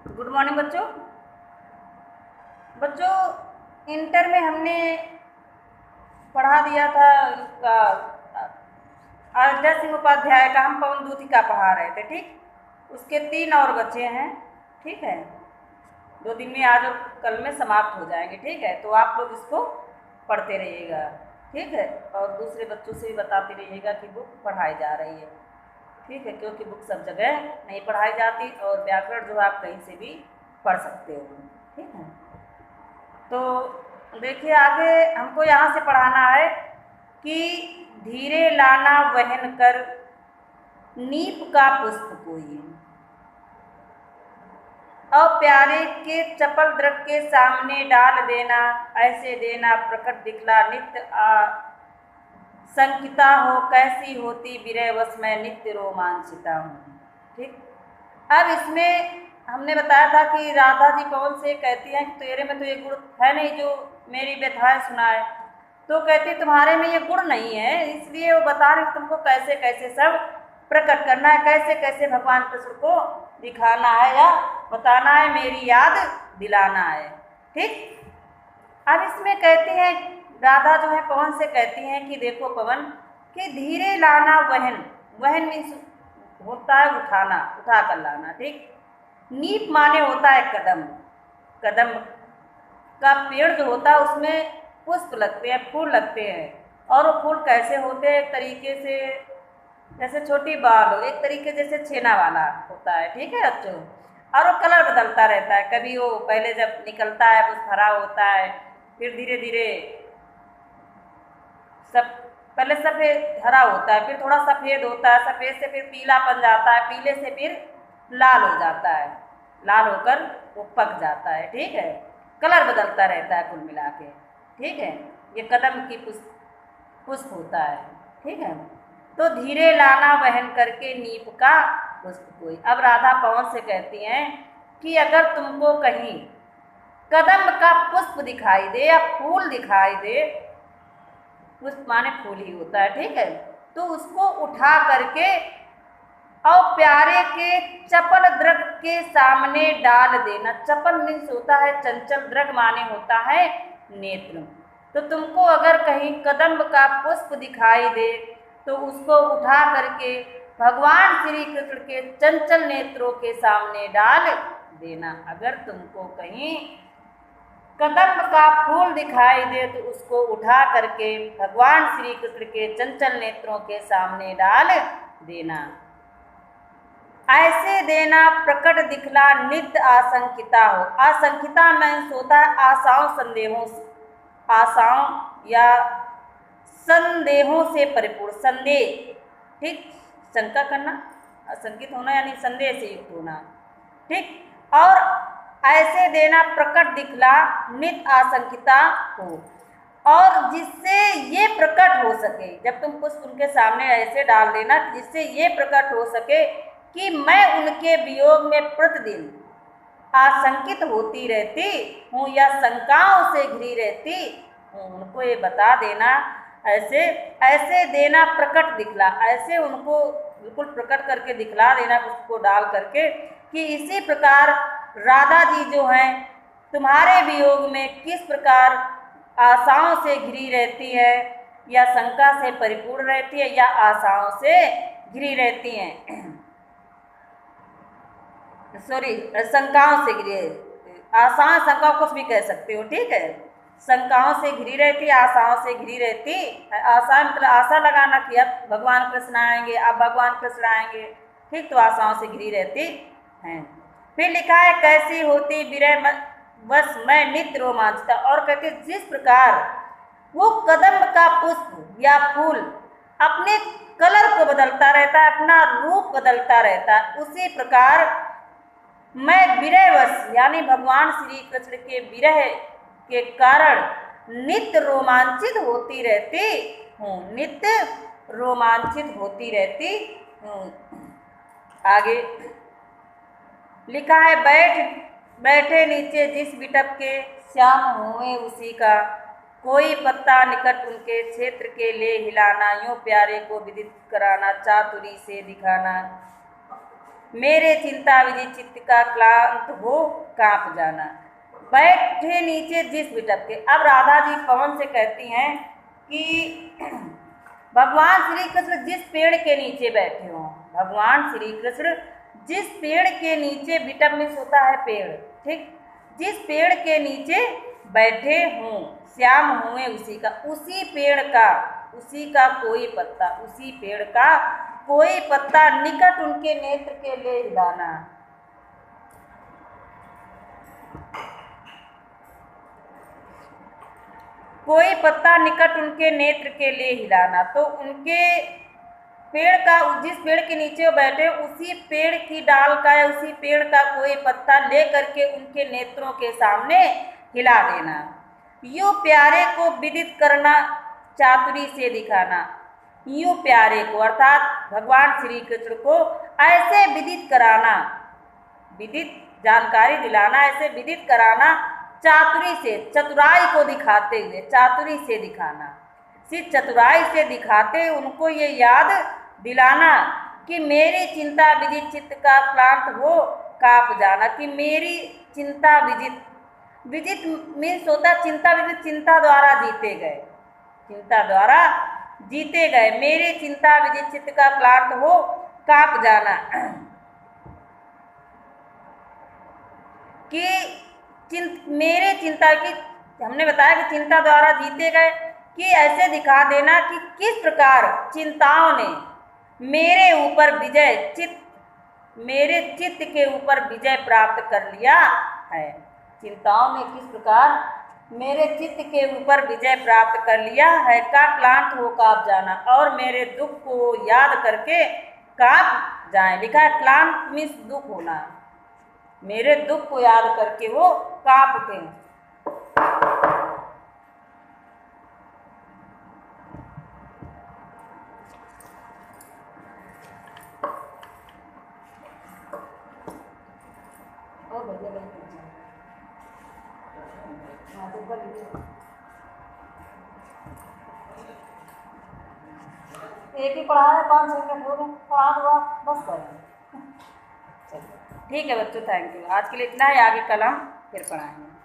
Good morning बच्चों। बच्चों, inter में हमने पढ़ा दिया था इसका अजय सिंह उपाध्याय का, हम पवन दूती का पढ़ा रहे थे। ठीक, उसके 3 और बच्चे हैं। ठीक है, 2 दिन में आज और कल में समाप्त हो जाएंगे। ठीक है, तो आप लोग इसको पढ़ते रहिएगा। ठीक है, और दूसरे बच्चों से भी बताते रहिएगा कि बुक पढ़ाई जा रही है। ठीक है, क्योंकि बुक सब जगह नहीं पढ़ाई जाती और व्याकरण जो आप कहीं से भी पढ़ सकते हो। ठीक है, तो देखिए आगे हमको यहाँ से पढ़ाना है कि धीरे लाना वहन कर नीप का पुष्प कोई, और प्यारे के चपल दृग के सामने डाल देना, ऐसे देना प्रकट दिखला नित्य संकिता हो, कैसी होती विरह वश में नित्य रोमांचिता हूँ। ठीक, अब इसमें हमने बताया था कि राधा जी पवन से कहती हैं कि तेरे में तो ये गुण है नहीं जो मेरी व्यथाएं सुनाए। तो कहती तुम्हारे में ये गुण नहीं है, इसलिए वो बता रहे तुमको कैसे कैसे सब प्रकट करना है, कैसे कैसे भगवान कृष्ण को दिखाना है या बताना है, मेरी याद दिलाना है। ठीक, अब इसमें कहती हैं राधा जो है पवन से कहती हैं कि देखो पवन, कि धीरे लाना वहन, वहन मीन्स होता है उठाना, उठा कर लाना। ठीक, नीप माने होता है कदम, कदम का पेड़ जो होता है उसमें पुष्प लगते हैं, फूल लगते हैं। और वो फूल कैसे होते हैं? एक तरीके से जैसे छोटी बाल हो, एक तरीके जैसे छेना वाला होता है। ठीक है बच्चों, और वो कलर बदलता रहता है। कभी वो पहले जब निकलता है वो हरा होता है, फिर धीरे धीरे सब पहले सफ़ेद हरा होता है, फिर थोड़ा सफ़ेद होता है, सफ़ेद से फिर पीला बन जाता है, पीले से फिर लाल हो जाता है, लाल होकर वो पक जाता है। ठीक है, कलर बदलता रहता है कुल मिला के। ठीक है, ये कदम की पुष्प होता है। ठीक है, तो धीरे लाना वहन करके नीप का पुष्प कोई। अब राधा पवन से कहती हैं कि अगर तुमको कहीं कदम का पुष्प दिखाई दे या फूल दिखाई दे, पुष्प माने फूल ही होता है। ठीक है, तो उसको उठा करके और प्यारे के चपल दृग के सामने डाल देना। चपल मीन्स होता है चंचल, दृग माने होता है नेत्र। तो तुमको अगर कहीं कदम्ब का पुष्प दिखाई दे तो उसको उठा करके भगवान श्री कृष्ण के चंचल नेत्रों के सामने डाल देना। अगर तुमको कहीं कदम्ब का फूल दिखाई दे तो उसको उठा करके भगवान श्री कृष्ण के चंचल नेत्रों के सामने डाल देना। ऐसे देना प्रकट दिखला नित्य आशंकिता हो। आशंकिता में होता है आशाओं संदेहों, आशाओं या संदेहों से परिपूर्ण, संदेह। ठीक, शंका करना, आशंकित होना यानी संदेह से युक्त होना। ठीक, और ऐसे देना प्रकट दिखला नित्य आशंकिता हो, और जिससे ये प्रकट हो सके, जब तुम पुष्प उनके सामने ऐसे डाल देना जिससे ये प्रकट हो सके कि मैं उनके वियोग में प्रतिदिन आशंकित होती रहती हूँ या शंकाओं से घिरी रहती हूँ, उनको ये बता देना। ऐसे ऐसे देना प्रकट दिखला, ऐसे उनको बिल्कुल प्रकट करके दिखला देना उसको डाल करके कि इसी प्रकार राधा जी जो हैं तुम्हारे वियोग में किस प्रकार आशाओं से घिरी रहती है या शंका से परिपूर्ण रहती है या आशाओं से घिरी रहती हैं, सॉरी शंकाओं से घिरी, आशाएं शंकाओं कुछ भी कह सकते हो। ठीक है, शंकाओं से घिरी रहती, आशाओं से घिरी रहती। आशा मतलब आशा लगाना कि अब भगवान कृष्ण आएंगे, अब भगवान कृष्ण आएंगे। ठीक, तो आशाओं से घिरी रहती हैं। फिर लिखा है कैसी होती विरह वश में नित्य रोमांचता, और कहते जिस प्रकार वो कदम्ब का पुष्प या फूल अपने कलर को बदलता रहता है, अपना रूप बदलता रहता है, उसी प्रकार मैं विरहवश यानी भगवान श्री कृष्ण के विरह के कारण नित्य रोमांचित होती रहती हूँ, नित्य रोमांचित होती रहती हूँ। आगे लिखा है बैठे नीचे जिस बिटप के श्याम हुए उसी का, कोई पत्ता निकट उनके क्षेत्र के ले हिलाना, यूं प्यारे को विदित कराना, चातुरी से दिखाना। मेरे चिंता विजित चित्त का क्लांत हो कांप जाना। बैठे नीचे जिस बिटप के। अब राधा जी पवन से कहती हैं कि भगवान श्री कृष्ण जिस पेड़ के नीचे बैठे हों, भगवान श्री कृष्ण जिस पेड़ के नीचे, बिटप में होता है पेड़, ठीक, जिस पेड़ के नीचे बैठे हों, श्याम हुए उसी का, उसी पेड़ का, उसी का कोई पत्ता, उसी पेड़ का कोई पत्ता निकट उनके नेत्र के लिए हिलाना। कोई पत्ता निकट उनके नेत्र के लिए हिलाना। तो उनके पेड़ का, जिस पेड़ के नीचे वो बैठे उसी पेड़ की डाल का या उसी पेड़ का कोई पत्ता ले करके उनके नेत्रों के सामने हिला देना। यूं प्यारे को विदित करना, चातुरी से दिखाना। यूं प्यारे को अर्थात भगवान श्री कृष्ण को ऐसे विदित कराना, विदित जानकारी दिलाना, ऐसे विदित कराना, चातुरी से, चतुराई को दिखाते हुए, चातुरी से दिखाना, सिर्फ चतुराई से दिखाते उनको ये याद दिलाना कि मेरी चिंता विजित चित्त का क्लांत हो कांप जाना। कि मेरी चिंता विजित, विजित मीन्स होता चिंता विजित, चिंता द्वारा जीते गए, चिंता द्वारा जीते गए, मेरी चिंता विजित चित्त का क्लांत हो कांप जाना। कि मेरे चिंता की, हमने बताया कि चिंता द्वारा जीते गए, कि ऐसे दिखा देना कि किस प्रकार चिंताओं ने मेरे ऊपर विजय, चित्त, मेरे चित्त के ऊपर विजय प्राप्त कर लिया है। चिंताओं ने किस प्रकार मेरे चित्त के ऊपर विजय प्राप्त कर लिया है, का क्लांत हो कांप जाना, और मेरे दुख को याद करके कांप जाए। लिखा है क्लांत मीन्स दुख होना, मेरे दुख को याद करके वो कांप उठे। एक ही पढ़ा है, 5 मिनट हो गए, पढ़ा दो बस करें। ठीक है बच्चों, थैंक यू। आज के लिए इतना ही, आगे कल हम फिर पढ़ाएंगे।